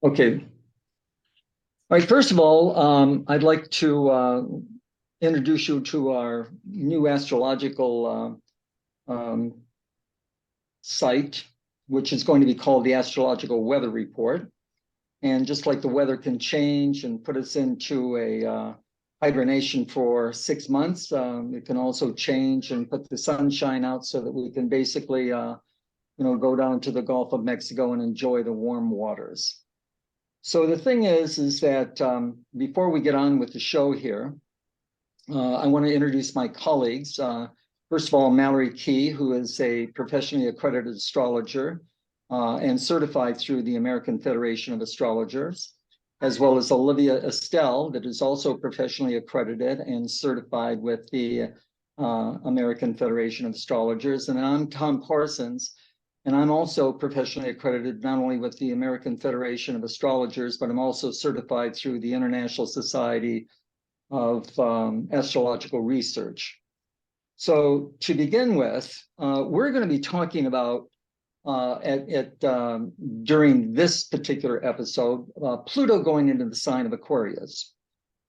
Okay. All right. First of all, I'd like to introduce you to our new astrological site, which is going to be called the Astrological Weather Report. And just like the weather can change and put us into a hibernation for 6 months, it can also change and put the sunshine out so that we can basically, go down to the Gulf of Mexico and enjoy the warm waters. So the thing is that before we get on with the show here, I want to introduce my colleagues. First of all, Mallory Key, who is a professionally accredited astrologer and certified through the American Federation of Astrologers, as well as Olivia Estelle, that is also professionally accredited and certified with the American Federation of Astrologers. And I'm Tom Parsons, and I'm also professionally accredited not only with the American Federation of Astrologers, but I'm also certified through the International Society of Astrological Research. So to begin with, we're going to be talking about during this particular episode, Pluto going into the sign of Aquarius.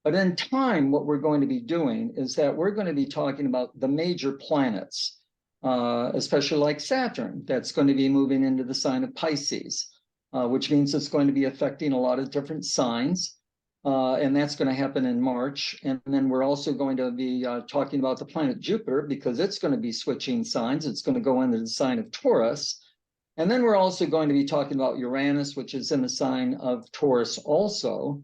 But in time, what we're going to be doing is that we're going to be talking about the major planets, especially like Saturn, that's going to be moving into the sign of Pisces, which means it's going to be affecting a lot of different signs. And that's going to happen in March. And then we're also going to be talking about the planet Jupiter, because it's going to be switching signs. It's going to go into the sign of Taurus. And then we're also going to be talking about Uranus, which is in the sign of Taurus also.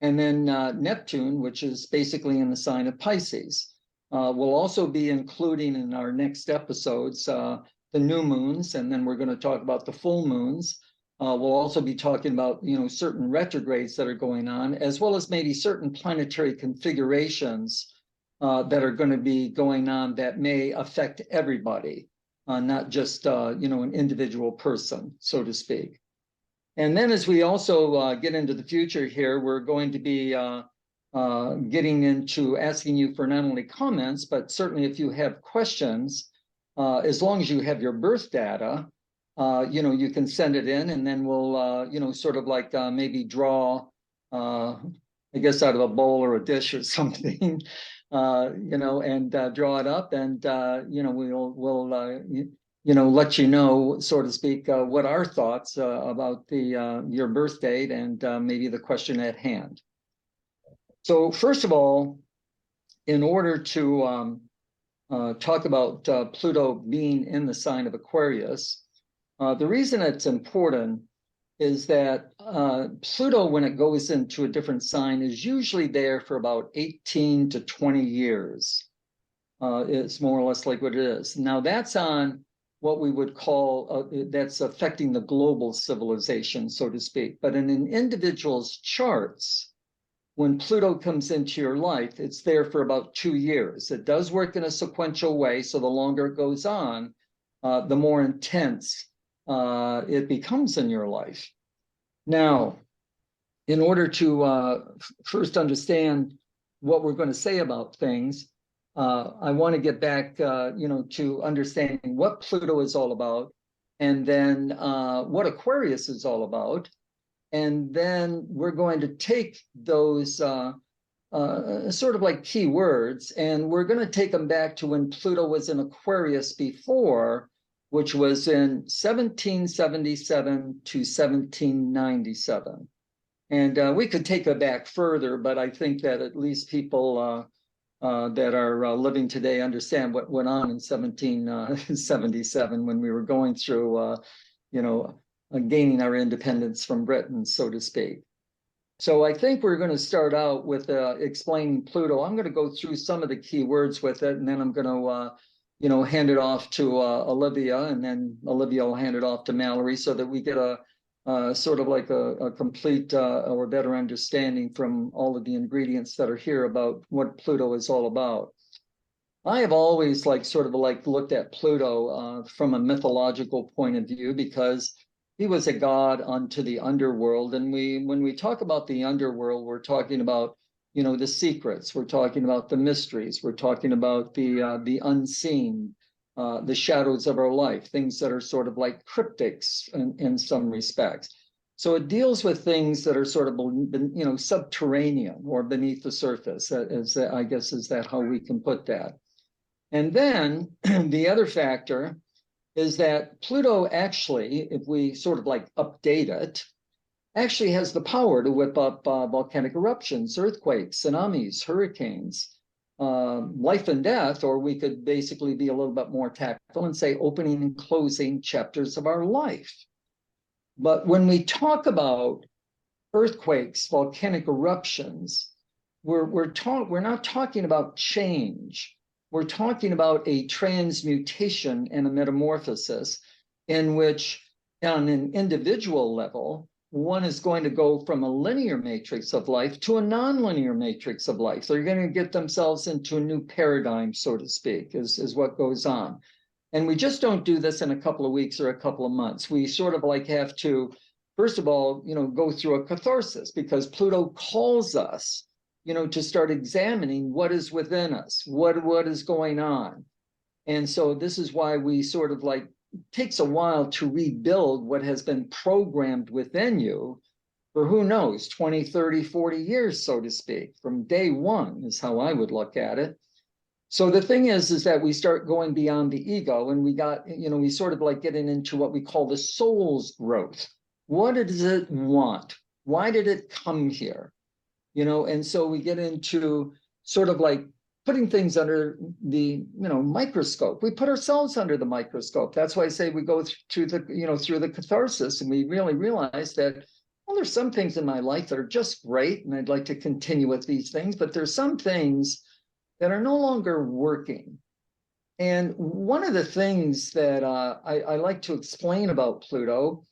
And then Neptune, which is basically in the sign of Pisces. We'll also be including in our next episodes the new moons, and then we're going to talk about the full moons. We'll also be talking about, certain retrogrades that are going on, as well as maybe certain planetary configurations that are going to be going on that may affect everybody, not just, an individual person, so to speak. And then as we also get into the future here, we're going to be getting into asking you for not only comments, but certainly if you have questions, as long as you have your birth data, you can send it in, and then we'll, sort of like maybe draw, I guess, out of a bowl or a dish or something, and draw it up, and, we'll let you know, so to speak, what our thoughts about your birth date and maybe the question at hand. So first of all, in order to talk about Pluto being in the sign of Aquarius, the reason it's important is that Pluto, when it goes into a different sign, is usually there for about 18 to 20 years. It's more or less like what it is. Now that's on what we would call, that's affecting the global civilization, so to speak. But in an individual's charts, when Pluto comes into your life, it's there for about 2 years. It does work in a sequential way, so the longer it goes on, the more intense it becomes in your life. Now, in order to first understand what we're going to say about things, I want to get back, to understanding what Pluto is all about, and then what Aquarius is all about. And then we're going to take those sort of like key words, and we're going to take them back to when Pluto was in Aquarius before, which was in 1777 to 1797. And we could take it back further, but I think that at least people that are living today understand what went on in 1777 when we were going through, gaining our independence from Britain, so to speak. So I think we're going to start out with explaining Pluto. I'm going to go through some of the key words with it, and then I'm going to hand it off to Olivia, and then Olivia will hand it off to Mallory, so that we get a sort of like a complete or better understanding from all of the ingredients that are here about what Pluto is all about. I have always looked at Pluto from a mythological point of view, because he was a god unto the underworld. And when we talk about the underworld, we're talking about, the secrets, we're talking about the mysteries, we're talking about the unseen, the shadows of our life, things that are sort of like cryptics in some respects. So it deals with things that are sort of, subterranean or beneath the surface. I guess, is that how we can put that? And then the other factor is that Pluto actually, if we sort of like update it, actually has the power to whip up volcanic eruptions, earthquakes, tsunamis, hurricanes, life and death, or we could basically be a little bit more tactful and say opening and closing chapters of our life. But when we talk about earthquakes, volcanic eruptions, we're not talking about change. We're talking about a transmutation and a metamorphosis in which, on an individual level, one is going to go from a linear matrix of life to a nonlinear matrix of life. So they're going to get themselves into a new paradigm, so to speak, is what goes on. And we just don't do this in a couple of weeks or a couple of months. We sort of like have to, first of all, go through a catharsis, because Pluto calls us, to start examining what is within us, what is going on. And so this is why we sort of like, takes a while to rebuild what has been programmed within you for, who knows, 20, 30, 40 years, so to speak, from day one is how I would look at it. So the thing is that we start going beyond the ego, and we sort of like getting into what we call the soul's growth. What does it want? Why did it come here? And so we get into sort of like putting things under the, microscope. We put ourselves under the microscope. That's why I say we go through the catharsis, and we really realize that, well, there's some things in my life that are just great, and I'd like to continue with these things, but there's some things that are no longer working. And one of the things that I like to explain about Pluto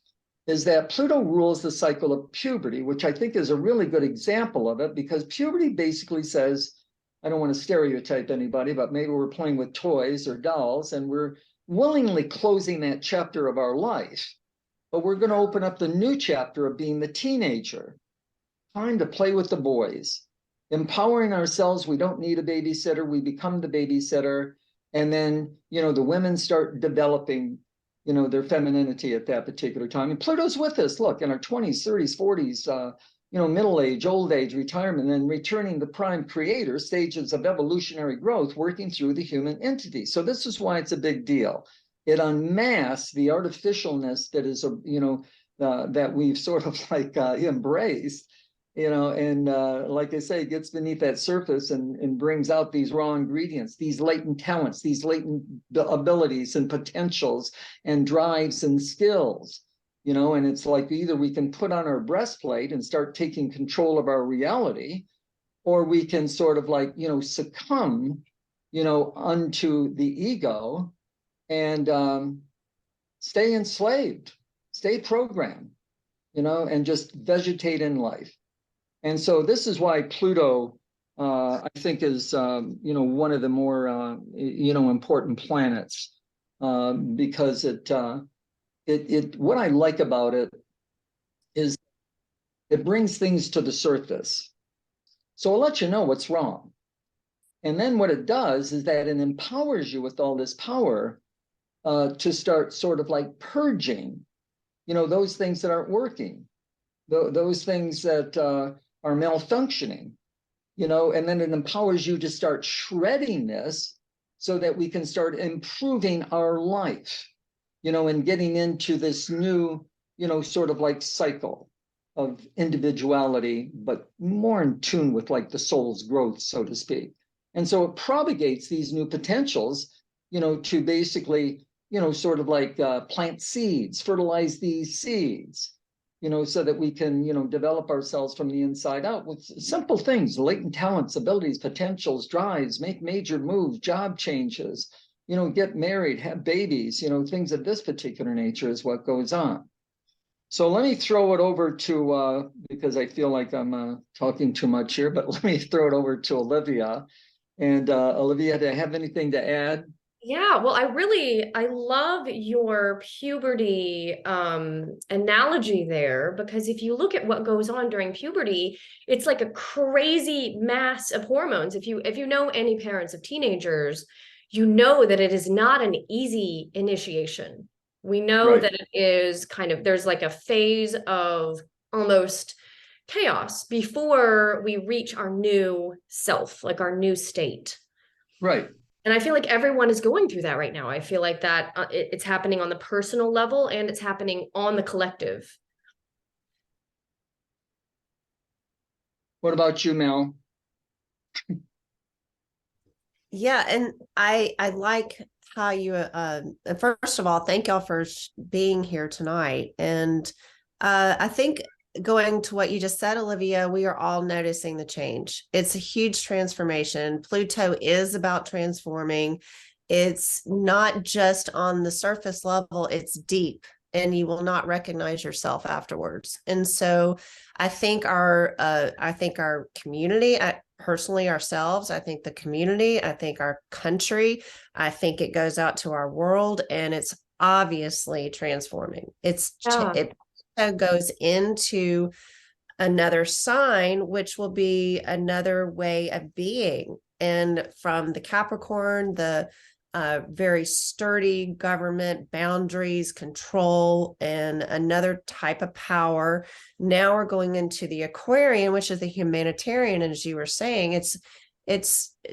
is that Pluto rules the cycle of puberty, which I think is a really good example of it, because puberty basically says, I don't want to stereotype anybody, but maybe we're playing with toys or dolls, and we're willingly closing that chapter of our life. But we're going to open up the new chapter of being the teenager, time to play with the boys, empowering ourselves. We don't need a babysitter. We become the babysitter. And then, the women start developing, their femininity at that particular time. And Pluto's with us, look, in our 20s, 30s, 40s, middle age, old age, retirement, and returning the prime creator, stages of evolutionary growth, working through the human entity. So this is why it's a big deal. It unmasks the artificialness that is, that we've sort of like embraced, and like I say, gets beneath that surface and brings out these raw ingredients, these latent talents, these latent abilities and potentials and drives and skills, and it's like either we can put on our breastplate and start taking control of our reality, or we can sort of like, succumb, unto the ego and stay enslaved, stay programmed, and just vegetate in life. And so this is why Pluto, I think, is, one of the more, important planets, because what I like about it is it brings things to the surface. So I'll let you know what's wrong. And then what it does is that it empowers you with all this power to start sort of like purging, those things that aren't working, those things that are malfunctioning, and then it empowers you to start shredding this so that we can start improving our life, and getting into this new, sort of like cycle of individuality, but more in tune with like the soul's growth, so to speak. And so it propagates these new potentials, to basically, sort of like plant seeds, fertilize these seeds, so that we can, develop ourselves from the inside out with simple things, latent talents, abilities, potentials, drives, make major moves, job changes, get married, have babies, things of this particular nature is what goes on. So let me throw it over to, because I feel like I'm talking too much here, but let me throw it over to Olivia. And Olivia, do you have anything to add? Yeah, well, I love your puberty analogy there, because if you look at what goes on during puberty, it's like a crazy mass of hormones. If you know any parents of teenagers, you know that it is not an easy initiation, We know that it is kind of, there's like a phase of almost chaos before we reach our new self, like our new state. Right. And I feel like everyone is going through that right now. I feel like that it's happening on the personal level and it's happening on the collective. What about you, Mel? Yeah, and I like how you first of all, thank y'all for being here tonight. And I think going to what you just said, Olivia, we are all noticing the change. It's a huge transformation. Pluto is about transforming. It's not just on the surface level, it's deep, and you will not recognize yourself afterwards. And so I think our community, personally ourselves, I think the community, I think our country, I think it goes out to our world, and it's obviously transforming. It goes into another sign, which will be another way of being. And from the Capricorn, the very sturdy government, boundaries, control, and another type of power. Now we're going into the Aquarian, which is the humanitarian. And as you were saying, it's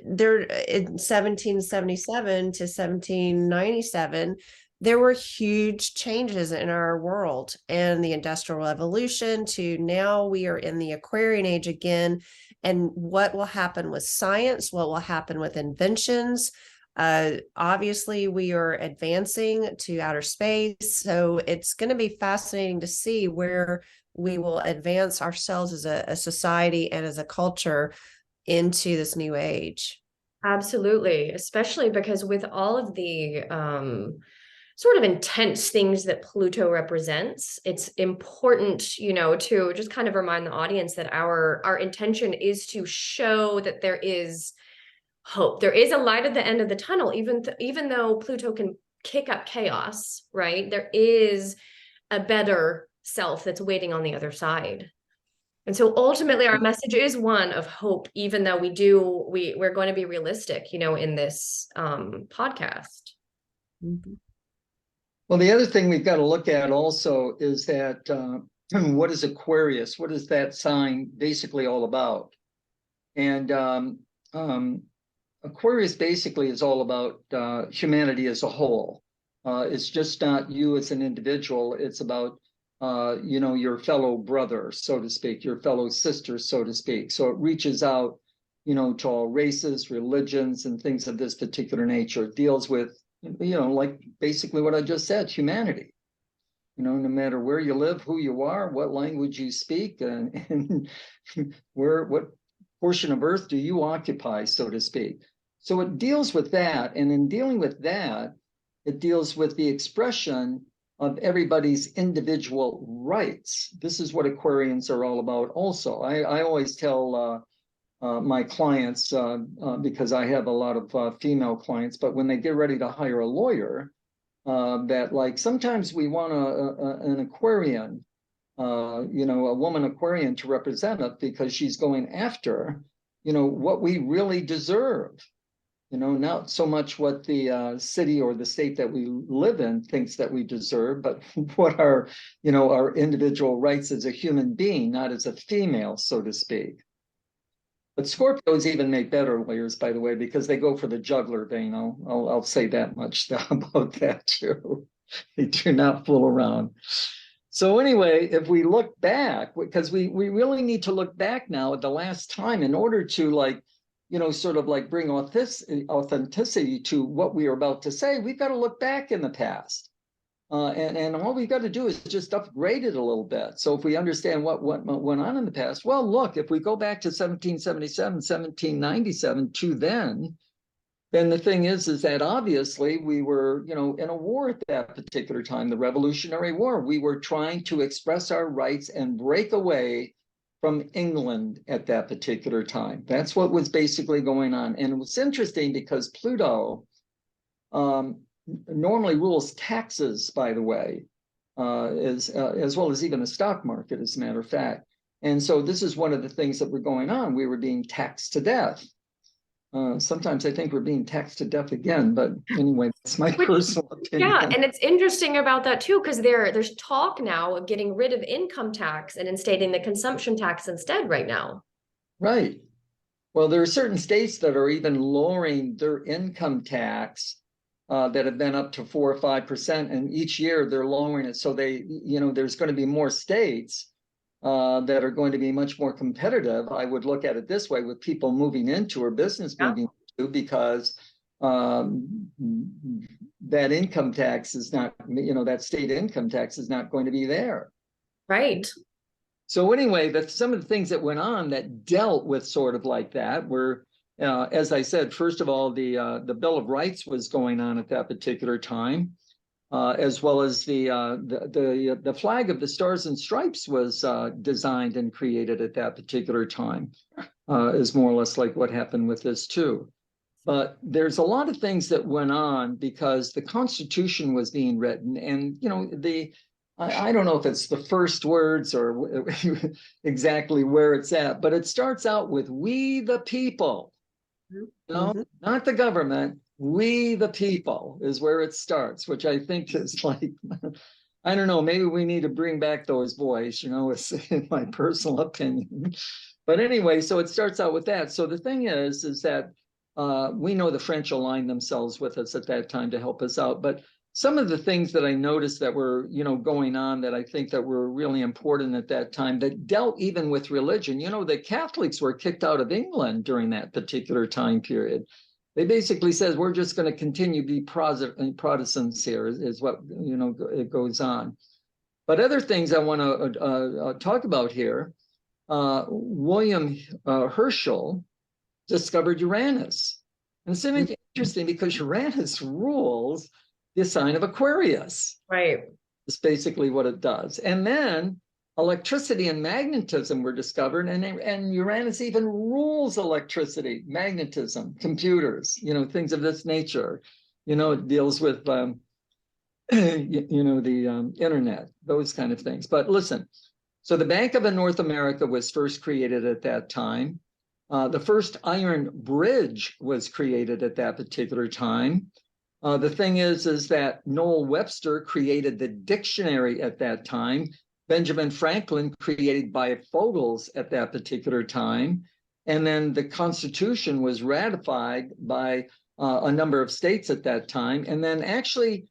there in 1777 to 1797. There were huge changes in our world, and the Industrial Revolution to now we are in the Aquarian age again. And what will happen with science? What will happen with inventions? Obviously, we are advancing to outer space. So it's going to be fascinating to see where we will advance ourselves as a society and as a culture into this new age. Absolutely, especially because with all of the sort of intense things that Pluto represents, it's important, you know, to just kind of remind the audience that our intention is to show that there is hope. There is a light at the end of the tunnel, even though Pluto can kick up chaos, right? There is a better self that's waiting on the other side. And so ultimately our message is one of hope, even though we're going to be realistic, you know, in this podcast. Mm-hmm. Well, the other thing we've got to look at also is that what is Aquarius? What is that sign basically all about? And Aquarius basically is all about humanity as a whole. It's just not you as an individual. It's about, you know, your fellow brother, so to speak, your fellow sister, so to speak. So it reaches out, you know, to all races, religions, and things of this particular nature. It deals with, you know, like basically what I just said, humanity. You know, no matter where you live, who you are, what language you speak, and what portion of Earth do you occupy, so to speak. So it deals with that. And in dealing with that, it deals with the expression of everybody's individual rights. This is what Aquarians are all about also. I always tell my clients, because I have a lot of female clients, but when they get ready to hire a lawyer, that like sometimes we want an Aquarian, you know, a woman Aquarian to represent us because she's going after, you know, what we really deserve. You know, not so much what the city or the state that we live in thinks that we deserve, but what our, you know, our individual rights as a human being, not as a female, so to speak. But Scorpios even make better lawyers, by the way, because they go for the juggler vein. I'll say that much about that too. They do not fool around. So anyway, if we look back, because we really need to look back now at the last time in order to like, you know, sort of like bring authenticity to what we are about to say, we've got to look back in the past. And all we've got to do is just upgrade it a little bit. So if we understand what went on in the past, well, look, if we go back to 1777, 1797 to then the thing is that obviously we were, you know, in a war at that particular time, the Revolutionary War. We were trying to express our rights and break away from England at that particular time. That's what was basically going on. And it was interesting because Pluto normally rules taxes, by the way, as well as even the stock market, as a matter of fact. And so this is one of the things that were going on. We were being taxed to death. Sometimes I think we're being taxed to death again, but anyway, that's my Which- personal opinion. Yeah, and it's interesting about that too, because there's talk now of getting rid of income tax and instating the consumption tax instead right now. Right. Well, there are certain states that are even lowering their income tax that have been up to 4 or 5%, and each year they're lowering it. So they, there's going to be more states that are going to be much more competitive. I would look at it this way, with people moving into or business moving into, because that income tax is not, that state income tax is not going to be there. Right. So anyway, some of the things that went on that dealt with sort of like that were, as I said, first of all, the Bill of Rights was going on at that particular time, as well as the flag of the Stars and Stripes was designed and created at that particular time, is more or less like what happened with this too. But there's a lot of things that went on because the Constitution was being written, and I don't know if it's the first words or exactly where it's at, but it starts out with "we the people." Not the government. We the people is where it starts, which I think is like, I don't know, maybe we need to bring back those boys, it's in my personal opinion. But anyway, so it starts out with that. So the thing is that we know the French aligned themselves with us at that time to help us out. But some of the things that I noticed that were, going on that I think that were really important at that time that dealt even with religion, the Catholics were kicked out of England during that particular time period. They basically says, we're just going to continue to be Protestants here, is what, it goes on. But other things I want to talk about here, William Herschel discovered Uranus. And it's interesting because Uranus rules the sign of Aquarius. Right. It's basically what it does. And then electricity and magnetism were discovered, and Uranus even rules electricity, magnetism, computers, things of this nature. It deals with, the internet, those kind of things. But listen, so the Bank of North America was first created at that time. The first iron bridge was created at that particular time. The thing is that Noel Webster created the dictionary at that time. Benjamin Franklin created bifocals at that particular time. And then the Constitution was ratified by a number of states at that time. And then actually,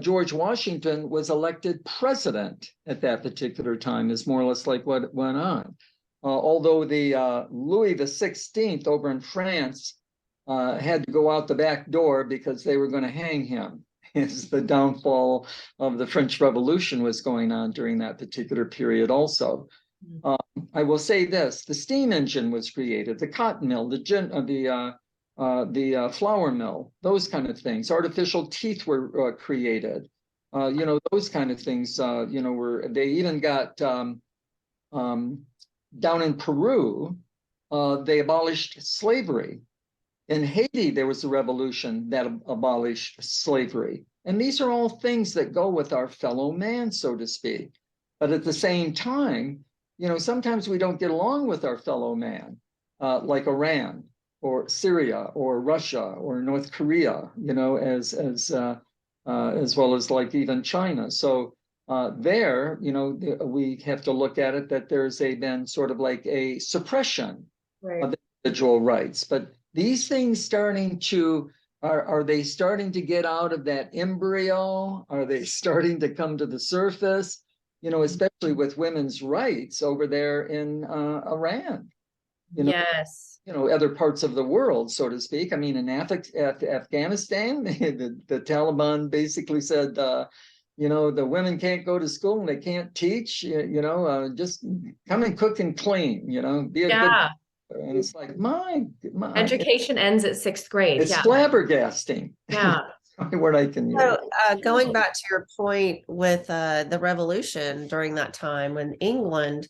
George Washington was elected president at that particular time, is more or less like what went on. Although the Louis XVI over in France had to go out the back door because they were going to hang him, as the downfall of the French Revolution was going on during that particular period also. I will say this, the steam engine was created, the cotton mill, the flour mill, those kind of things. Artificial teeth were created. Those kind of things, they even got, down in Peru, they abolished slavery. In Haiti, there was a revolution that abolished slavery. And these are all things that go with our fellow man, so to speak. But at the same time, sometimes we don't get along with our fellow man, like Iran or Syria or Russia or North Korea, as well as like even China. So there, we have to look at it that there's been sort of like a suppression of individual rights. But these things are they starting to get out of that embryo? Are they starting to come to the surface? Especially with women's rights over there in Iran. Yes. Other parts of the world, so to speak. I mean, in Afghanistan, the Taliban basically said, the women can't go to school and they can't teach. Just come and cook and clean. Be a good. And it's like my Education ends at 6th grade. It's flabbergasting. Yeah. Word I can use. So going back to your point with the revolution during that time in England,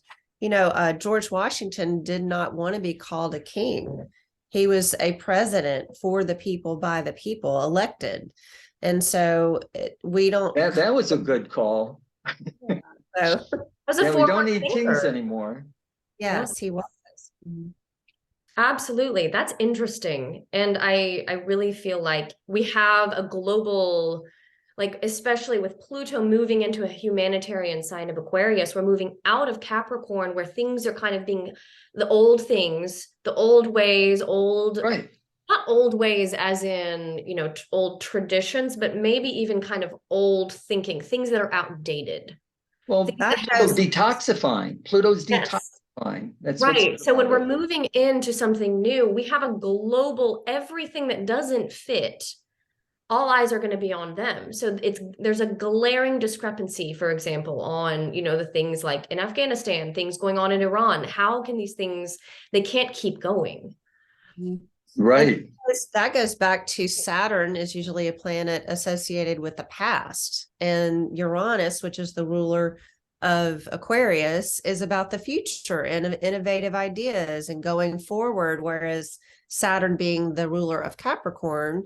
George Washington did not want to be called a king. He was a president for the people, by the people, elected. And so we don't. That was a good call. So we don't need kings anymore. Yes, he was. Absolutely. That's interesting. And I really feel like we have a global, like, especially with Pluto moving into a humanitarian sign of Aquarius, we're moving out of Capricorn where things are kind of being the old things, the old ways, Right. not old ways as in, old traditions, but maybe even kind of old thinking, things that are outdated. Well, Things that Pluto's have, detoxifying. Pluto's yes. detoxifying. That's what's Right. good So when about we're it. moving into something new, we have a global, everything that doesn't fit, all eyes are going to be on them. So there's a glaring discrepancy, for example, on, the things like in Afghanistan, things going on in Iran. How can these things, they can't keep going. Right. That goes back to Saturn is usually a planet associated with the past, and Uranus, which is the ruler of Aquarius, is about the future and innovative ideas and going forward, whereas Saturn being the ruler of Capricorn,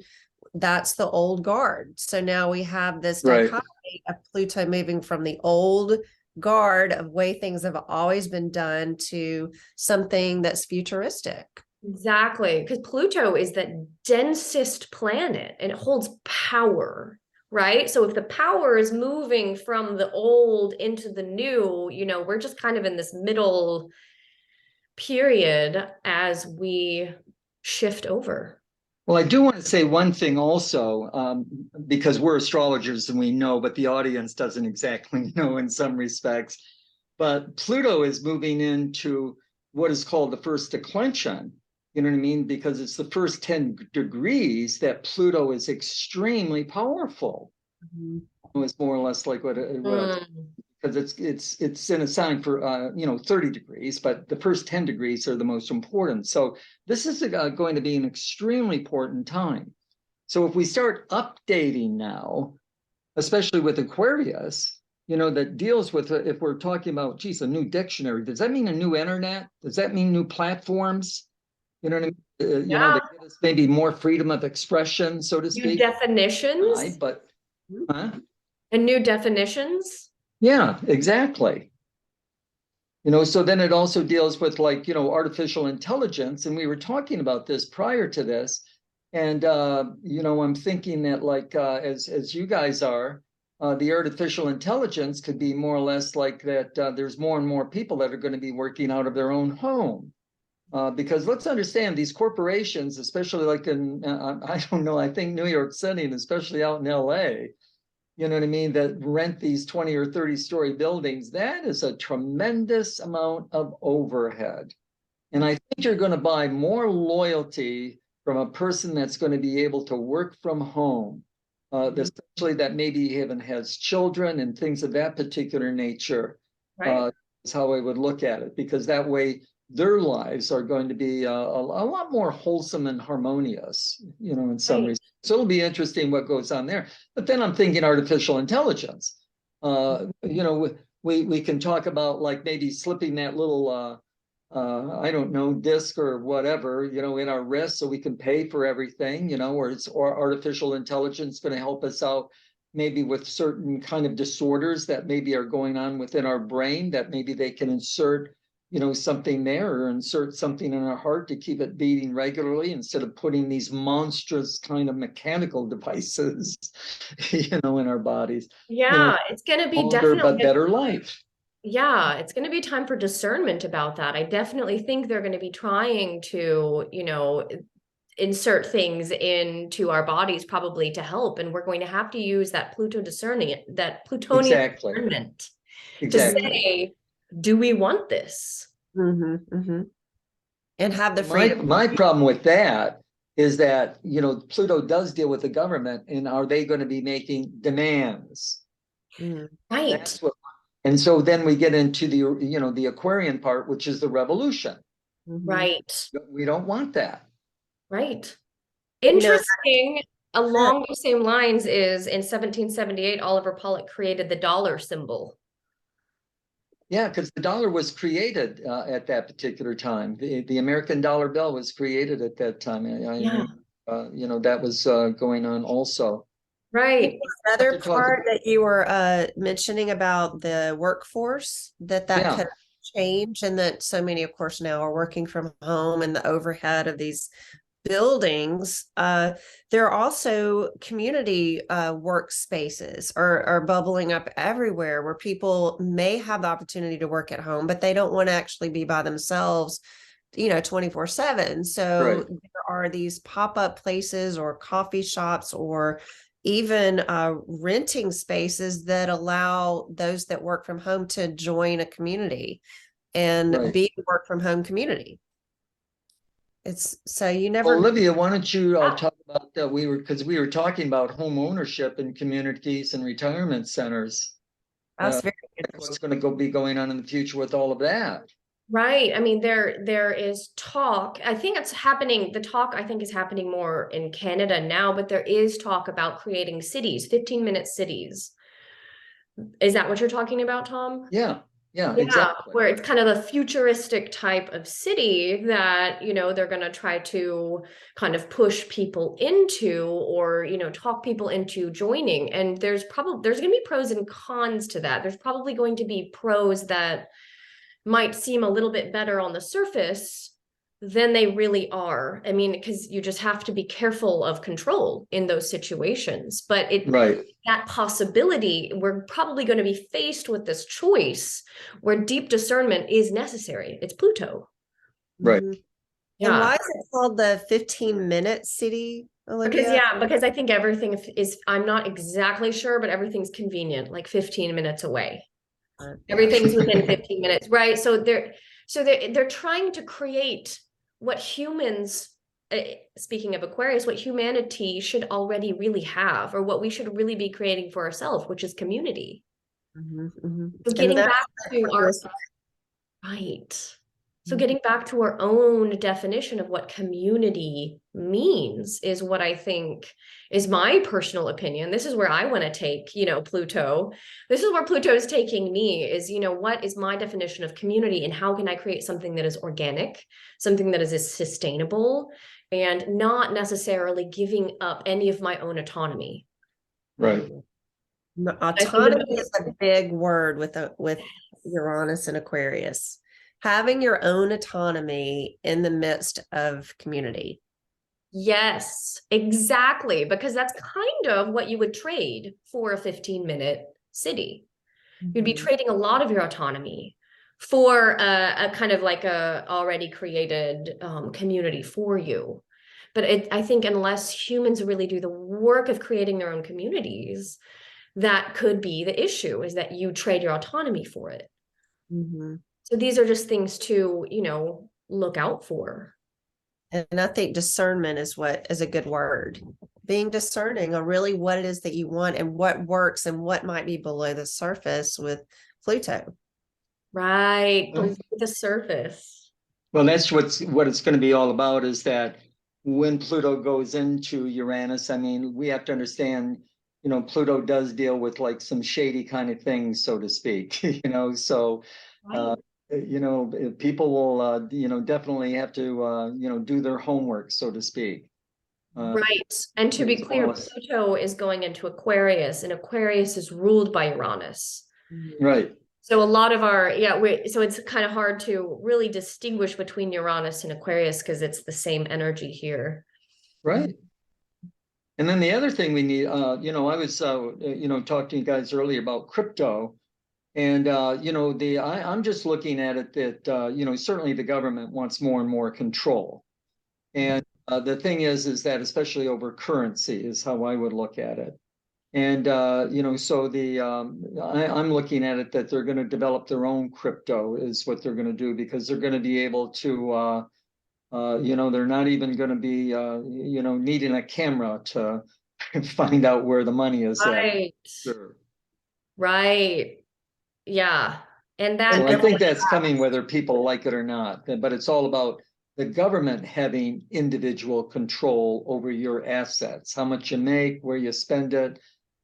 that's the old guard. So now we have this Right. dichotomy of Pluto moving from the old guard of way things have always been done to something that's futuristic. Exactly, because Pluto is the densest planet and it holds power, right? So if the power is moving from the old into the new, we're just kind of in this middle period as we shift over. Well, I do want to say one thing also, because we're astrologers and we know, but the audience doesn't exactly know in some respects. But Pluto is moving into what is called the first declension. You know what I mean? Because it's the first 10 degrees that Pluto is extremely powerful. Mm-hmm. It's more or less like what because it's in a sign for 30 degrees, but the first 10 degrees are the most important. So this is going to be an extremely important time. So if we start updating now, especially with Aquarius, that deals with, if we're talking about, geez, a new dictionary, does that mean a new internet? Does that mean new platforms? You know what I mean? Yeah. That give us maybe more freedom of expression, so to New speak. definitions But, huh? and new definitions. Yeah, exactly. So then it also deals with artificial intelligence. And we were talking about this prior to this. And, I'm thinking that as you guys are, the artificial intelligence could be more or less like that. There's more and more people that are going to be working out of their own home. Because let's understand these corporations, especially like in, I don't know, I think New York City, and especially out in LA, you know what I mean, that rent these 20 or 30-story buildings, that is a tremendous amount of overhead. And I think you're going to buy more loyalty from a person that's going to be able to work from home, especially that maybe even has children and things of that particular nature. Right. Is how I would look at it, because that way their lives are going to be a lot more wholesome and harmonious, in some respects. So it'll be interesting what goes on there. But then I'm thinking artificial intelligence. We can talk about maybe slipping that little, I don't know, disc or whatever, in our wrist so we can pay for everything, or artificial intelligence going to help us out maybe with certain kind of disorders that maybe are going on within our brain, that maybe they can insert something there, or insert something in our heart to keep it beating regularly instead of putting these monstrous kind of mechanical devices, in our bodies. Yeah, it's going to be Longer definitely but better life. Yeah, it's going to be time for discernment about that. I definitely think they're going to be trying to, insert things into our bodies probably to help. And we're going to have to use that that plutonian Exactly. discernment to Exactly. say, do we want this? Mm-hmm, mm-hmm. And have the freedom. My problem with that is that, Pluto does deal with the government, and are they going to be making demands? Right. That's what, and so then we get into the Aquarian part, which is the revolution. Right. We don't want that. Right. Interesting. Along the same lines is in 1778, Oliver Pollock created the dollar symbol. Yeah, because the dollar was created at that particular time. The American dollar bill was created at that time. Yeah. That was going on also. Right. Another part that you were mentioning about the workforce that Yeah. could change, and that so many, of course, now are working from home, and the overhead of these buildings, there are also community workspaces are bubbling up everywhere, where people may have the opportunity to work at home, but they don't want to actually be by themselves, 24/7. So Right. there are these pop-up places or coffee shops, or even renting spaces that allow those that work from home to join a community and Right. be a work from home community. It's so you Well, never. Olivia, why don't you talk about that? Because we were talking about home ownership in communities and retirement centers. That's Uh, very what's interesting. going to be going on in the future with all of that? Right. I mean, there is talk. I think it's happening. The talk, I think, is happening more in Canada now, but there is talk about creating cities, 15-minute cities. Is that what you're talking about, Tom? Yeah, yeah, Yeah, exactly. where it's kind of a futuristic type of city that, they're going to try to kind of push people into, or, talk people into joining. And there's going to be pros and cons to that. There's probably going to be pros that might seem a little bit better on the surface than they really are. I mean, because you just have to be careful of control in those situations. But Right, that possibility, we're probably going to be faced with this choice where deep discernment is necessary. It's Pluto. right. Mhm. And Yeah. why is it called the 15-minute city, Olivia? Because I think everything is, I'm not exactly sure, but everything's convenient, like 15 minutes away. Yeah. Everything's within 15 minutes, right? So they're trying to create what humans, speaking of Aquarius, what humanity should already really have, or what we should really be creating for ourselves, which is community. Mhm, mhm. So And getting that's back to what our this- right. So Mhm. getting back to our own definition of what community means is what I think is my personal opinion. This is where I want to take, Pluto. This is where Pluto is taking me is, what is my definition of community, and how can I create something that is organic, something that is sustainable, and not necessarily giving up any of my own autonomy. Right. I think Autonomy is a big word with Uranus and Aquarius. Having your own autonomy in the midst of community. yes, exactly. Because that's kind of what you would trade for a 15-minute city. You'd be Mhm. trading a lot of your autonomy for a kind of like a already created community for you. But I think unless humans really do the work of creating their own communities, that could be the issue, is that you trade your autonomy for it. Mhm. So these are just things to, look out for. And I think discernment is a good word. Being discerning on really what it is that you want and what works and what might be below the surface with Pluto. Right. Well, Below the surface. well, that's what it's going to be all about, is that when Pluto goes into Uranus, I mean, we have to understand, Pluto does deal with like some shady kind of things, so to speak, so Right. people will, definitely have to, do their homework, so to speak. Right. And to be As clear, well as, Pluto is going into Aquarius, and Aquarius is ruled by Uranus. right, So a lot of our, so it's kind of hard to really distinguish between Uranus and Aquarius because it's the same energy here. right. And then the other thing we need, I was, talking to you guys earlier about crypto. And I'm just looking at it that certainly the government wants more and more control. And the thing is that especially over currency is how I would look at it. And so I'm looking at it that they're going to develop their own crypto is what they're going to do, because they're going to be able to they're not even going to be needing a camera to find out where the money is at. Right. Sure. Right. Yeah. And So that, I think that's coming whether people like it or not, but it's all about the government having individual control over your assets, how much you make, where you spend it,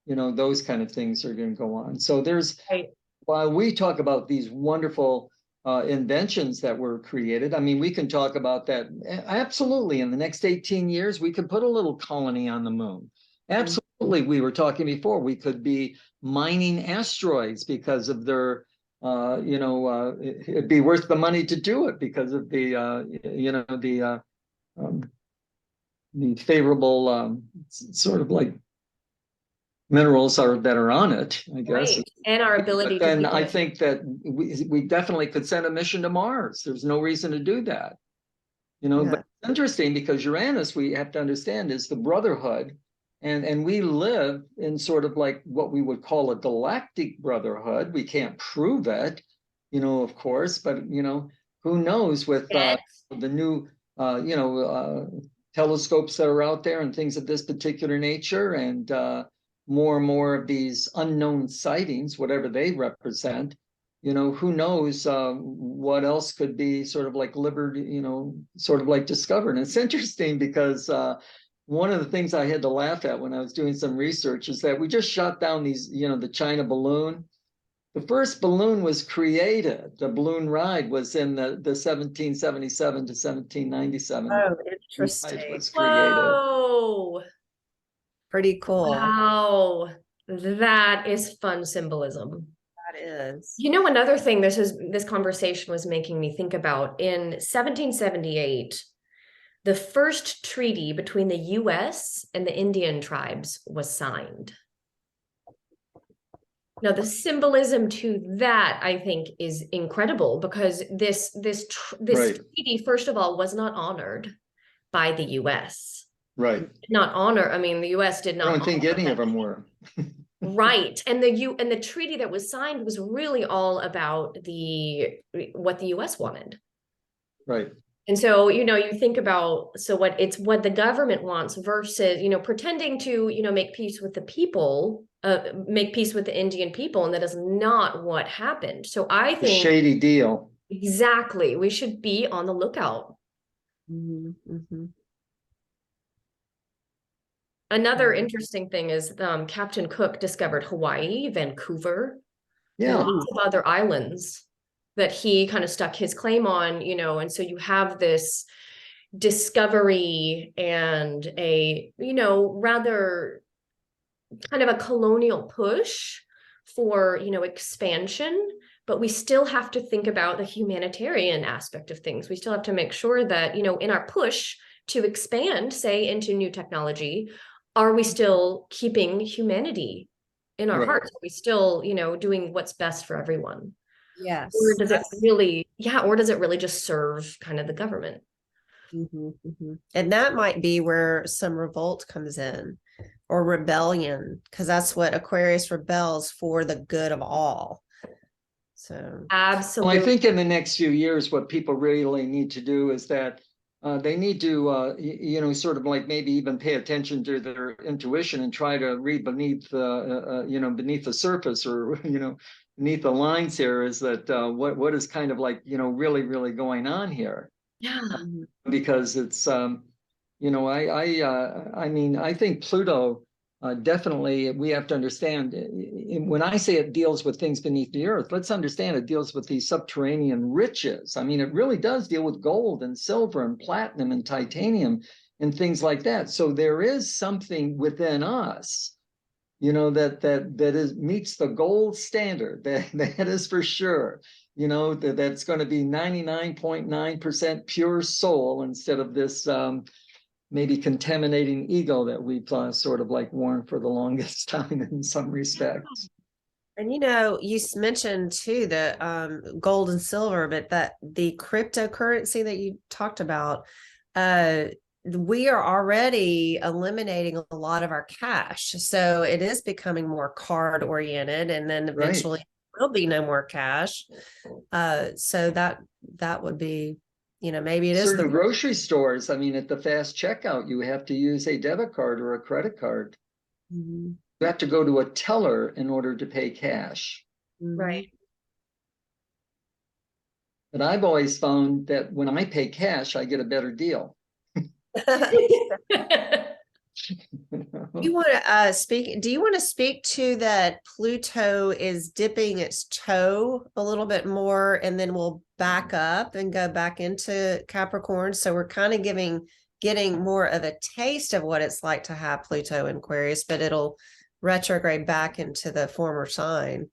those kind of things are going to go on. So right. while we talk about these wonderful inventions that were created, I mean, we can talk about that. Absolutely. In the next 18 years, we could put a little colony on the moon. Absolutely. We were talking before, we could be mining asteroids because of their it'd be worth the money to do it because of the favorable sort of like minerals that are on it, I guess. Right. And our ability But to then do I it. think that we definitely could send a mission to Mars. There's no reason to do that. But it's interesting because Uranus, we have to understand, is the brotherhood. And we live in sort of like what we would call a galactic brotherhood. We can't prove it, of course, but who knows with Yes. the new telescopes that are out there and things of this particular nature, and more and more of these unknown sightings, whatever they represent. Who knows what else could be sort of like liberty, sort of like discovered. And it's interesting because one of the things I had to laugh at when I was doing some research is that we just shot down these, the China balloon. The first balloon was created, the balloon ride was in the 1777 to 1797. Oh, Ride interesting. was created. Whoa. Pretty cool. Wow. That is fun symbolism. That is. Another thing this conversation was making me think about, in 1778, the first treaty between the US and the Indian tribes was signed. Now, the symbolism to that, I think, is incredible because this Right. treaty, first of all, was not honored by the US. Right. Not honor. I mean, the US did not. I don't think any of them were. Right. And the treaty that was signed was really all about what the US wanted. Right. And so, you think about, what the government wants versus, pretending to, make peace with the people, make peace with the Indian people. And that is not what happened. So I A think shady deal. exactly, we should be on the lookout. Mm-hmm. Another interesting thing is Captain Cook discovered Hawaii, Vancouver, Yeah. lots of other islands that he kind of stuck his claim on, and so you have this discovery and a, rather kind of a colonial push for, expansion, but we still have to think about the humanitarian aspect of things. We still have to make sure that, in our push to expand, say, into new technology, are we still keeping humanity in our Right. hearts? Are we still, doing what's best for everyone? Yes. Or does it really just serve kind of the government? And that might be where some revolt comes in, or rebellion, because that's what Aquarius rebels for, the good of all. So Absolutely. Well, I think in the next few years, what people really need to do is that they need to, sort of like maybe even pay attention to their intuition and try to read beneath beneath the surface, or, beneath the lines here, is that what is kind of like, really, really going on here. Yeah. Because it's, I mean, I think Pluto, definitely, we have to understand, when I say it deals with things beneath the earth, let's understand it deals with these subterranean riches. I mean, it really does deal with gold and silver and platinum and titanium and things like that. So there is something within us, that meets the gold standard. That is for sure. That's going to be 99.9% pure soul instead of this maybe contaminating ego that we've sort of like worn for the longest time in some respects. And you mentioned too the gold and silver, but that the cryptocurrency that you talked about, we are already eliminating a lot of our cash. So it is becoming more card oriented, and then eventually there will be no more cash. So that would be, maybe it is certain grocery stores. I mean, at the fast checkout, you have to use a debit card or a credit card. Mm-hmm. You have to go to a teller in order to pay cash. Right. But I've always found that when I pay cash, I get a better deal. You want to speak? Do you want to speak to that? Pluto is dipping its toe a little bit more, and then we'll back up and go back into Capricorn. So we're kind of getting more of a taste of what it's like to have Pluto in Aquarius, but it'll retrograde back into the former sign.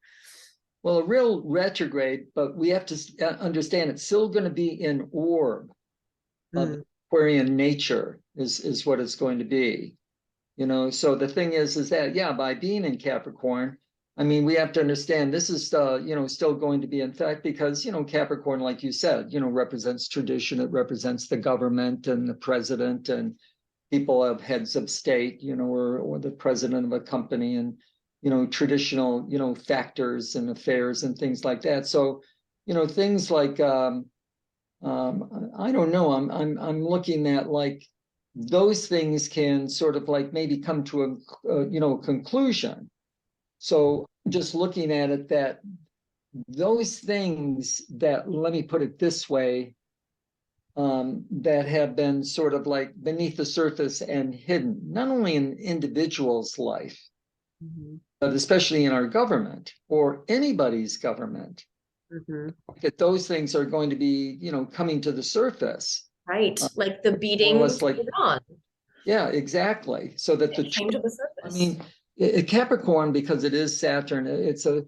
Well, a real retrograde, but we have to understand it's still going to be in orb of Aquarian nature is what it's going to be. So the thing is that, yeah, by being in Capricorn, I mean, we have to understand this is, still going to be in fact, because, Capricorn, like you said, represents tradition. It represents the government and the president and people of heads of state, or the president of a company and, traditional, factors and affairs and things like that. So, things like, I don't know, I'm looking at like, those things can sort of like maybe come to a conclusion. So just looking at it, that those things that, let me put it this way, that have been sort of like beneath the surface and hidden, not only in individuals' life, but especially in our government or anybody's government, that those things are going to be, coming to the surface. Right, like the beating like, on. Yeah, exactly. So that it came to the surface. I mean, Capricorn, because it is Saturn, it's a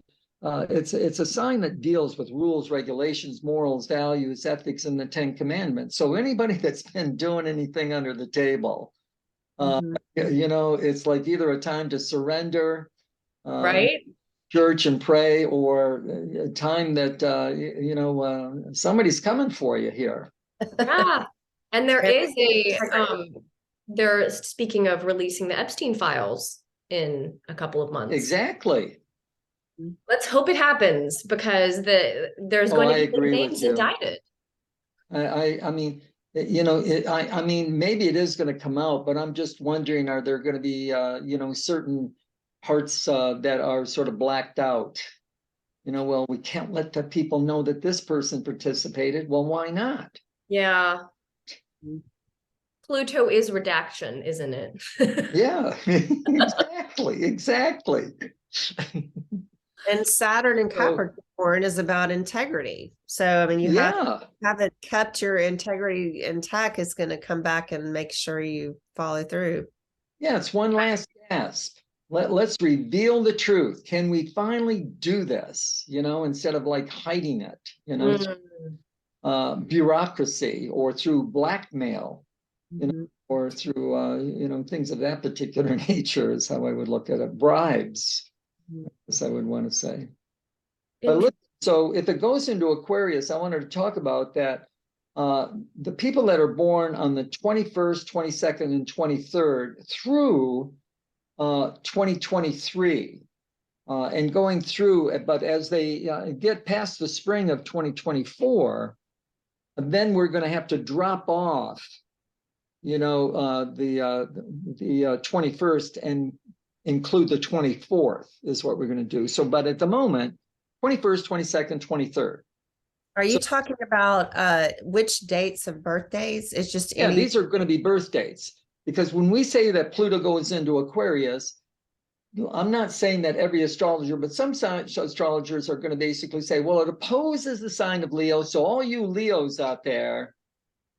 sign that deals with rules, regulations, morals, values, ethics, and the 10 Commandments. So anybody that's been doing anything under the table, it's like either a time to surrender, right? Church and pray, or a time that somebody's coming for you here. Yeah, and there is they're speaking of releasing the Epstein files in a couple of months. Exactly. Let's hope it happens, because there's going to be names indicted. I mean, I mean, maybe it is going to come out, but I'm just wondering, are there going to be, certain parts that are sort of blacked out? Well, we can't let the people know that this person participated. Well, why not? Yeah. Pluto is redaction, isn't it? Yeah, exactly. And Saturn in Capricorn is about integrity. So, I mean, you haven't kept your integrity intact, it's going to come back and make sure you follow through. Yeah, it's one last gasp. Let's reveal the truth. Can we finally do this, instead of like hiding it, bureaucracy or through blackmail, or through, things of that particular nature is how I would look at it. Bribes, as I would want to say. But so if it goes into Aquarius, I wanted to talk about that. The people that are born on the 21st, 22nd, and 23rd through 2023, and going through, but as they get past the spring of 2024, then we're going to have to drop off, the 21st and include the 24th is what we're going to do. So, but at the moment, 21st, 22nd, 23rd. Are you talking about which dates of birthdays? It's just these are going to be birth dates, because when we say that Pluto goes into Aquarius, I'm not saying that every astrologer, but some astrologers are going to basically say, well, it opposes the sign of Leo. So all you Leos out there,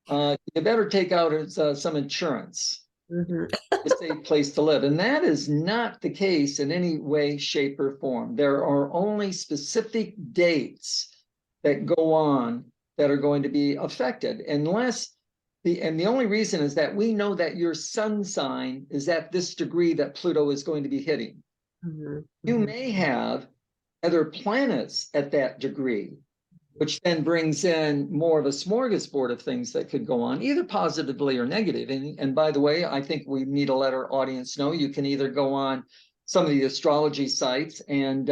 you better take out some insurance. It's a safe place to live. And that is not the case in any way, shape, or form. There are only specific dates that go on that are going to be affected, unless and the only reason is that we know that your sun sign is at this degree that Pluto is going to be hitting. You may have other planets at that degree, which then brings in more of a smorgasbord of things that could go on, either positively or negative. And by the way, I think we need to let our audience know you can either go on some of the astrology sites and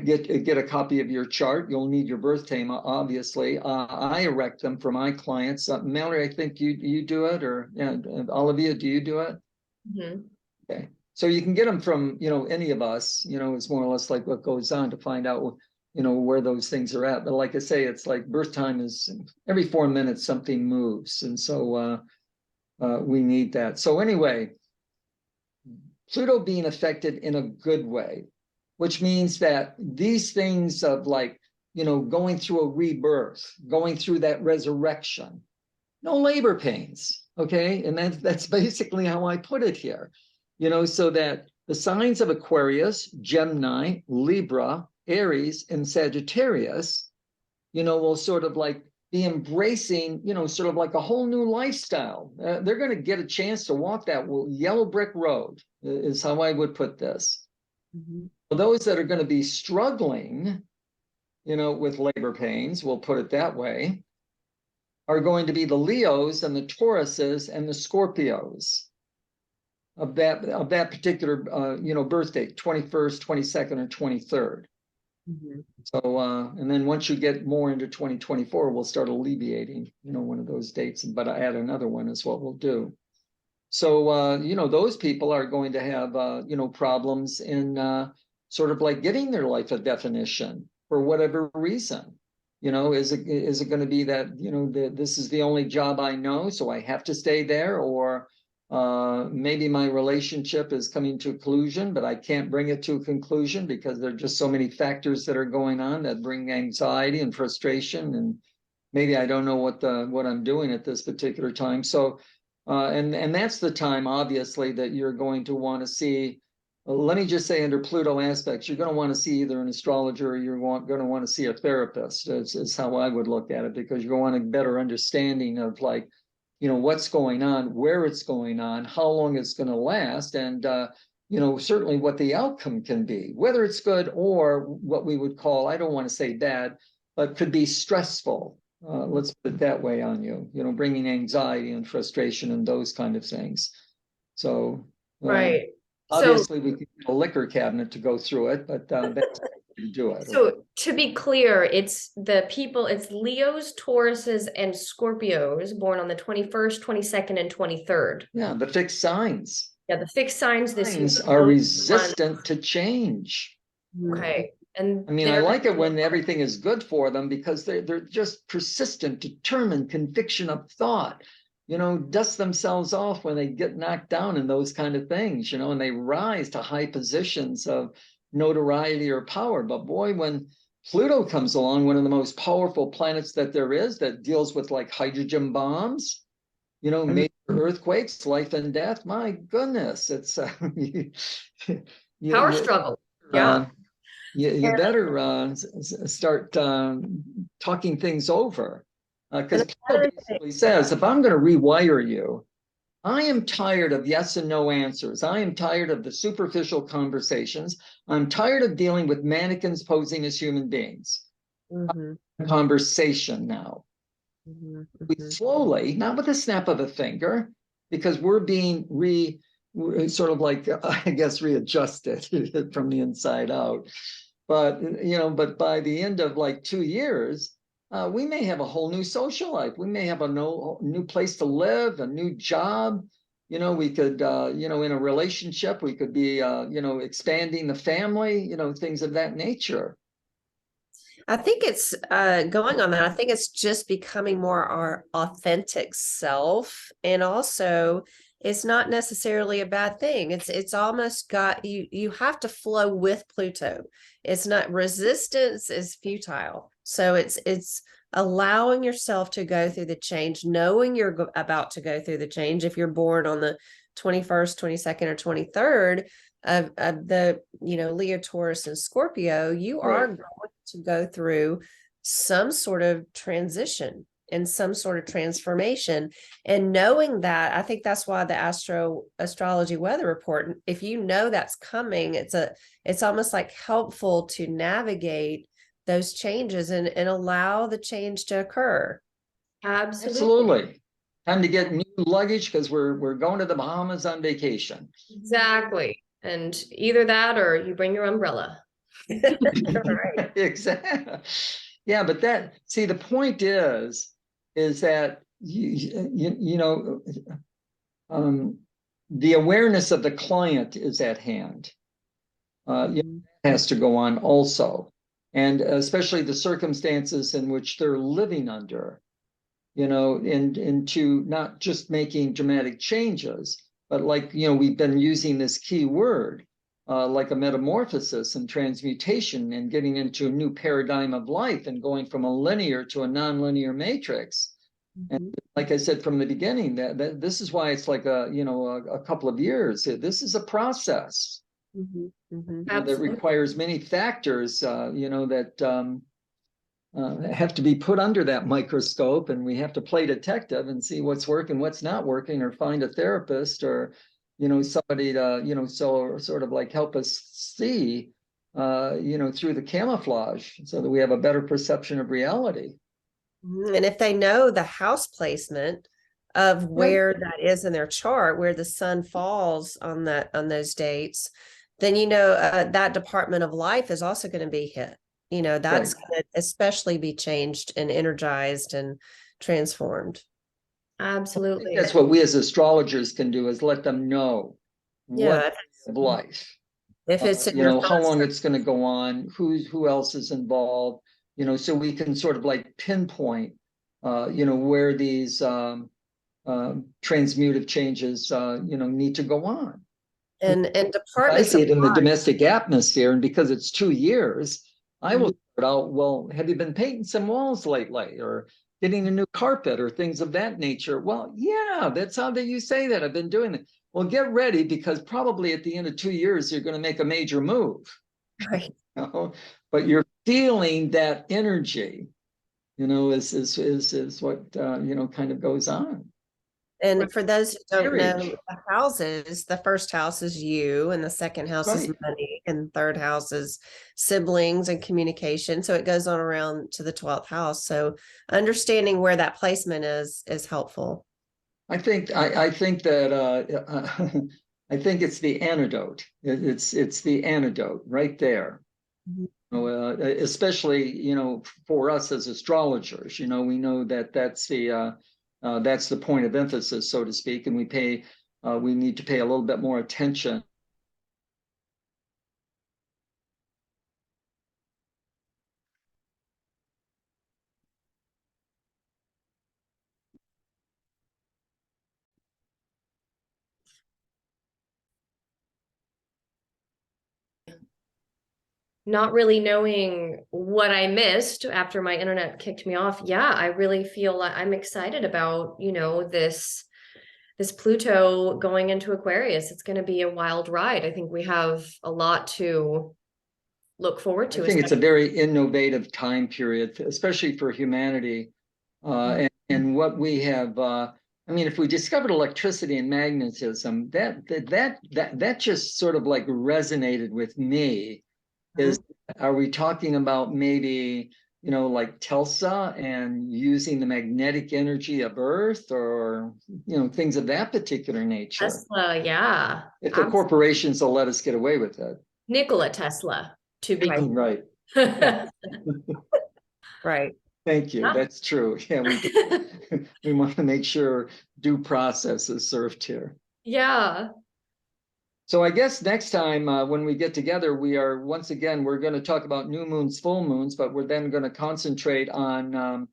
get a copy of your chart. You'll need your birth time, obviously. I erect them for my clients. Mallory, I think you do it, or Olivia, do you do it? Okay, so you can get them from any of us. It's more or less like what goes on to find out where those things are at. But like I say, it's like birth time is every 4 minutes something moves, and so we need that. So anyway, Pluto being affected in a good way, which means that these things of like, going through a rebirth, going through that resurrection, no labor pains, okay? And that's basically how I put it here, so that the signs of Aquarius, Gemini, Libra, Aries and Sagittarius, will sort of like be embracing, sort of like a whole new lifestyle. They're going to get a chance to walk that yellow brick road, is how I would put this. Mhm. Those that are going to be struggling, with labor pains, we'll put it that way, are going to be the Leos and the Tauruses and the Scorpios of that particular birth date, 21st, 22nd, or 23rd. Mhm. So and then once you get more into 2024, we'll start alleviating, one of those dates, but add another one is what we'll do. So those people are going to have problems in sort of like getting their life a definition for whatever reason. Is it going to be that this is the only job I know, so I have to stay there, or maybe my relationship is coming to a conclusion, but I can't bring it to a conclusion because there are just so many factors that are going on that bring anxiety and frustration, and maybe I don't know what I'm doing at this particular time. So, and that's the time, obviously, that you're going to want to see. Let me just say, under Pluto aspects, you're going to want to see either an astrologer or you're going to want to see a therapist. Is how I would look at it, because you're going to want a better understanding of like, what's going on, where it's going on, how long it's going to last, and certainly what the outcome can be, whether it's good or what we would call, I don't want to say bad, but could be stressful. Let's put it that way on you, bringing anxiety and frustration and those kind of things. So, Right. obviously, we could get a liquor cabinet to go through it, but that's to do it. So to be clear, it's Leos, Tauruses, and Scorpios born on the 21st, 22nd, and 23rd. Yeah, the fixed signs. Yeah, the fixed signs this year Are resistant to change. Okay. And I mean, I like it when everything is good for them, because they're just persistent, determined, conviction of thought, dust themselves off when they get knocked down and those kind of things, and they rise to high positions of notoriety or power. But boy, when Pluto comes along, one of the most powerful planets that there is, that deals with like hydrogen bombs, major earthquakes, life and death, my goodness, it's power struggle. Yeah. You better start talking things over, because Pluto basically says, if I'm going to rewire you, I am tired of yes and no answers. I am tired of the superficial conversations. I'm tired of dealing with mannequins posing as human beings. Mhm. Conversation now. Mhm. We slowly, not with a snap of a finger, because we're being sort of like, I guess, readjusted from the inside out. But but by the end of like 2 years, we may have a whole new social life. We may have a new place to live, a new job. We could, in a relationship, we could be, expanding the family, things of that nature. I think it's going on that. I think it's just becoming more our authentic self, and also it's not necessarily a bad thing. It's almost got you have to flow with Pluto. It's not, resistance is futile. So it's allowing yourself to go through the change, knowing you're about to go through the change. If you're born on the 21st, 22nd, or 23rd of the Leo, Taurus, and Scorpio, you are going to go through some sort of transition and some sort of transformation. And knowing that, I think that's why the astrology weather report, if you know that's coming, it's almost like helpful to navigate those changes and allow the change to occur. Absolutely. Time to get new luggage, because we're going to the Bahamas on vacation. Exactly. And either that or you bring your umbrella. Right. Exactly. Yeah, but the point is that the awareness of the client is at hand. Has to go on also, and especially the circumstances in which they're living under, into not just making dramatic changes, but like, we've been using this key word, like a metamorphosis and transmutation, and getting into a new paradigm of life and going from a linear to a non-linear matrix. And like I said from the beginning, that this is why it's like a couple of years. This is a process. that Absolutely. requires many factors, that have to be put under that microscope, and we have to play detective and see what's working, what's not working, or find a therapist or, somebody to, so sort of like help us see, through the camouflage so that we have a better perception of reality. And if they know the house placement of where that is in their chart, where the sun falls on those dates, then that department of life is also going to be hit. That's going to especially be changed and energized and transformed. Absolutely. That's what we as astrologers can do, is let them know what of life. If it's how long it's going to go on, who else is involved, so we can sort of like pinpoint, where these transmutive changes, need to go on. And I see it in the domestic atmosphere, and because it's 2 years, I will start out, well, have you been painting some walls lately, or getting a new carpet, or things of that nature? Well, yeah, that's how you say that. I've been doing it. Well, get ready, because probably at the end of 2 years, you're going to make a major move. Right. But you're feeling that energy, is what, kind of goes on. And for those who don't know the houses, the first house is you, and the second house is money, and the third house is siblings and communication. So it goes on around to the 12th house. So understanding where that placement is helpful. I think that I think it's the antidote. It's the antidote right there. Especially for us as astrologers, we know that that's the point of emphasis, so to speak, and we need to pay a little bit more attention. Not really knowing what I missed after my internet kicked me off. Yeah, I really feel like I'm excited about, this Pluto going into Aquarius. It's going to be a wild ride. I think we have a lot to look forward to. I think it's a very innovative time period, especially for humanity. And what we have, if we discovered electricity and magnetism, that just sort of like resonated with me. Are we talking about maybe, like Telsa and using the magnetic energy of Earth, or, things of that particular nature? Tesla, yeah. If the corporations will let us get away with it. Nikola Tesla, to be right. Right. Thank you. That's true. Yeah, we want to make sure due process is served here. Yeah. So I guess next time when we get together, we're going to talk about new moons, full moons, but we're then going to concentrate on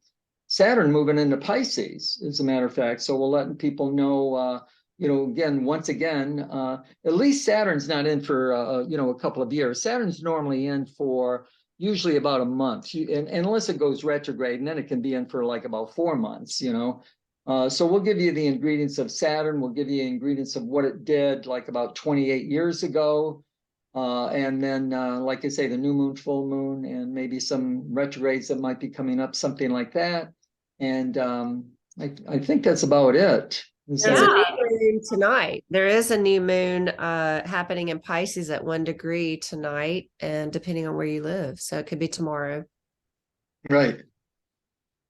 Saturn moving into Pisces, as a matter of fact. So we'll let people know, once again, at least Saturn's not in for, a couple of years. Saturn's normally in for usually about a month, and unless it goes retrograde, and then it can be in for like about 4 months, So we'll give you the ingredients of Saturn. We'll give you ingredients of what it did like about 28 years ago. And then, like I say, the new moon, full moon, and maybe some retrogrades that might be coming up, something like that. And I think that's about it. There's a new moon tonight. There is a new moon happening in Pisces at 1 degree tonight, and depending on where you live. So it could be tomorrow. Right.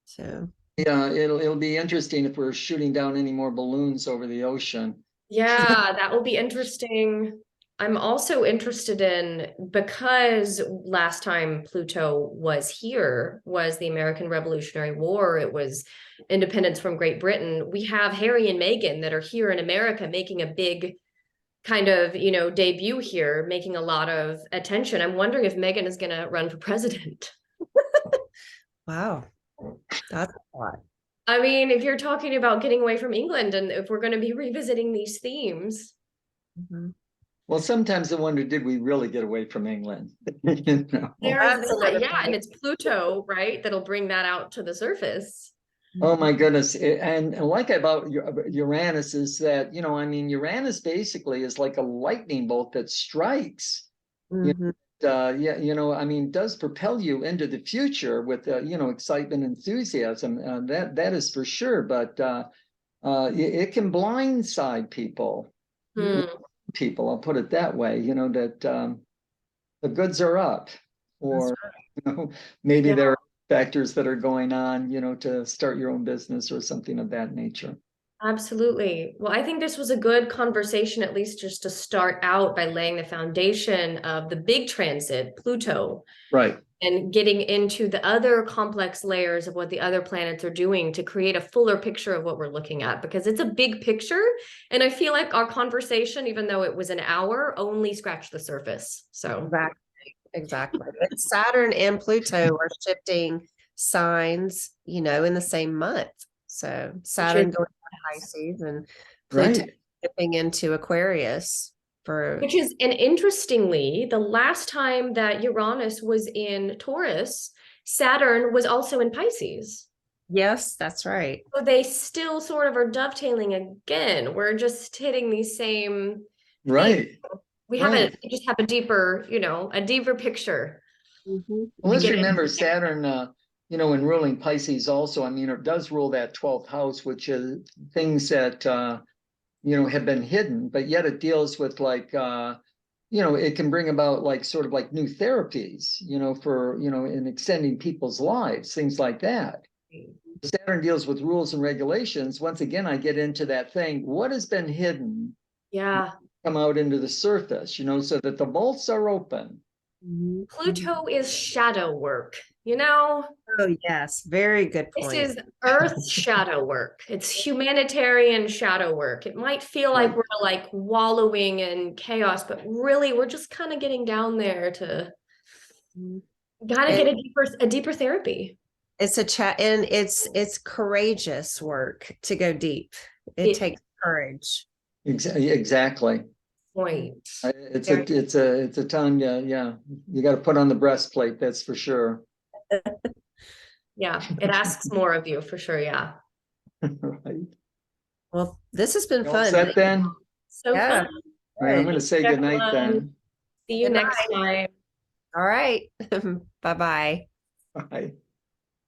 So yeah, it'll be interesting if we're shooting down any more balloons over the ocean. Yeah, that will be interesting. I'm also interested in, because last time Pluto was here was the American Revolutionary War. It was independence from Great Britain. We have Harry and Meghan that are here in America making a big kind of, debut here, making a lot of attention. I'm wondering if Meghan is going to run for president. Wow. That's a lot. I mean, if you're talking about getting away from England, and if we're going to be revisiting these themes. Well, sometimes I wonder, did we really get away from England? Yeah, and it's Pluto, right? That'll bring that out to the surface. Oh my goodness. And like about Uranus is that, I mean, Uranus basically is like a lightning bolt that strikes. Mhm. Yeah, I mean, does propel you into the future with, excitement, enthusiasm. That is for sure. But it can blindside people. Hmm. People, I'll put it that way. That the goods are up, That's or right. maybe Yeah. there are factors that are going on, to start your own business or something of that nature. Absolutely. Well, I think this was a good conversation, at least just to start out by laying the foundation of the big transit, Pluto, Right. and getting into the other complex layers of what the other planets are doing to create a fuller picture of what we're looking at, because it's a big picture. And I feel like our conversation, even though it was an hour, only scratched the surface. So Exactly. And Saturn and Pluto are shifting signs, in the same month. So Saturn going to Pisces and Pluto Right. dipping into Aquarius for which is, and interestingly, the last time that Uranus was in Taurus, Saturn was also in Pisces. yes, that's right. So they still sort of are dovetailing again. We're just hitting these same themes. Right. We Right. just have a deeper, a deeper picture. Mhm. Well, We let's get it. remember Saturn, in ruling Pisces also, I mean, it does rule that 12th house, which is things that, have been hidden, but yet it deals with like, it can bring about like sort of like new therapies, for, in extending people's lives, things like that. Saturn deals with rules and regulations. Once again, I get into that thing. What has been hidden Yeah. come out into the surface, so that the vaults are open. Mhm. Pluto is shadow work, Oh, yes. Very good This point. is Earth shadow work. It's humanitarian shadow work. It might feel like Right. we're like wallowing in chaos, but really we're just kind of getting down there to kind of And get a deeper therapy. it's a chat and it's courageous work to go deep. It It takes courage. Exactly. point. It's Very- a time, yeah. You got to put on the breastplate, that's for sure. Yeah, it asks more of you for sure. Yeah. Right. Well, this has been You all fun. set then? So Yeah. fun. All right, I'm going to Good. say good night Everyone. then. See you Good next night. time. All right. Bye-bye. Bye.